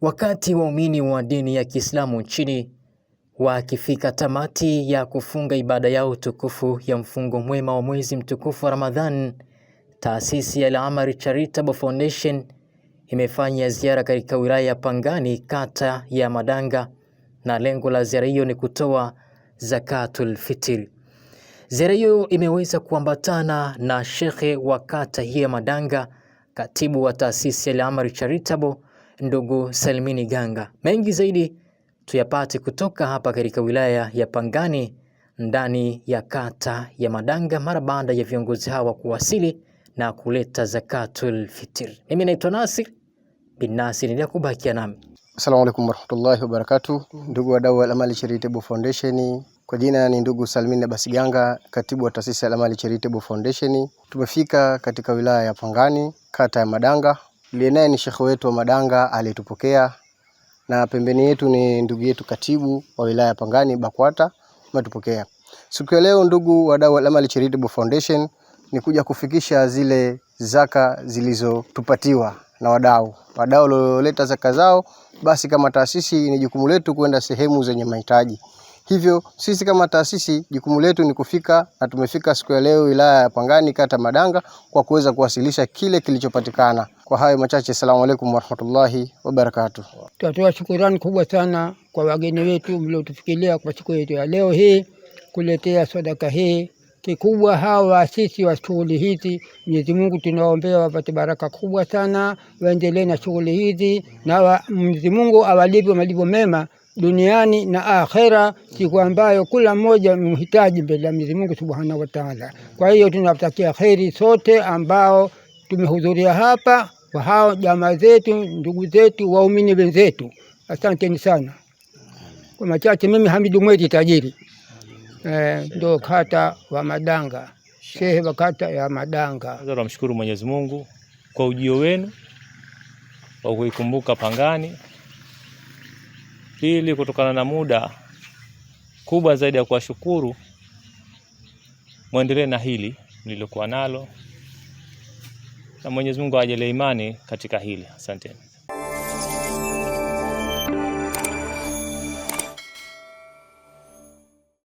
Wakati waumini wa dini ya Kiislamu nchini wakifika tamati ya kufunga ibada yao tukufu ya mfungo mwema wa mwezi mtukufu wa Ramadhan, taasisi ya Al-Amal Charitable Foundation imefanya ziara katika wilaya ya Pangani, kata ya Madanga, na lengo la ziara hiyo ni kutoa zakatul fitr. Ziara hiyo imeweza kuambatana na shekhe wa kata hii ya Madanga, katibu wa taasisi ya Al-Amal Charitable, ndugu Salimini Ganga. Mengi zaidi tuyapate kutoka hapa katika wilaya ya Pangani ndani ya kata ya Madanga mara baada ya viongozi hawa kuwasili na kuleta zakatul fitr. Mimi naitwa Nasir bin Nasir, ndio kubakia nami. Assalamu alaykum warahmatullahi wabarakatuh. Ndugu wadau wa Al-Amal Charitable Foundation, kwa jina ni ndugu Salimini Ganga, katibu wa taasisi ya Al-Amal Charitable Foundation. Tumefika katika wilaya ya Pangani, kata ya Madanga. Naye ni shekhe wetu wa Madanga alitupokea, na pembeni yetu ni ndugu yetu katibu wa wilaya ya Pangani Bakwata umetupokea. Siku ya leo ndugu wadau wa Al-Amal Charitable Foundation ni kuja kufikisha zile zaka zilizotupatiwa na wadau walioleta zaka zao. Basi kama taasisi ni jukumu letu kwenda sehemu zenye mahitaji. Hivyo sisi kama taasisi jukumu letu ni kufika, na tumefika siku ya leo wilaya ya Pangani kata Madanga kwa kuweza kuwasilisha kile kilichopatikana. Kwa hayo machache, asalamu alaykum warahmatullahi wabarakatuh. Tunatoa shukrani kubwa sana kwa wageni wetu mliotufikiria kwa siku yetu ya leo hii kuletea sadaka hii. Kikubwa hawa waasisi wa shughuli hizi, Mwenyezi Mungu tunaombea wapate baraka kubwa sana, waendelee na shughuli hizi, na Mwenyezi Mungu awalipe malipo mema duniani na akhera, siku ambayo kila mmoja mhitaji mbele ya Mwenyezi Mungu Subhanahu wa Ta'ala. Kwa hiyo tunawatakia kheri sote ambao tumehudhuria hapa, kwa hao jamaa zetu, ndugu zetu, waumini wenzetu. Asanteni sana. Kwa machache, mimi Hamidu Mweti Tajiri, ndo kata wa Madanga, shehe wa kata ya Madanga. Tunamshukuru Mwenyezi Mungu kwa ujio wenu wa kuikumbuka Pangani. Pili, kutokana na muda kubwa zaidi ya kuwashukuru, muendelee na hili mlilokuwa nalo, na Mwenyezi Mungu ajalie imani katika hili. Asante.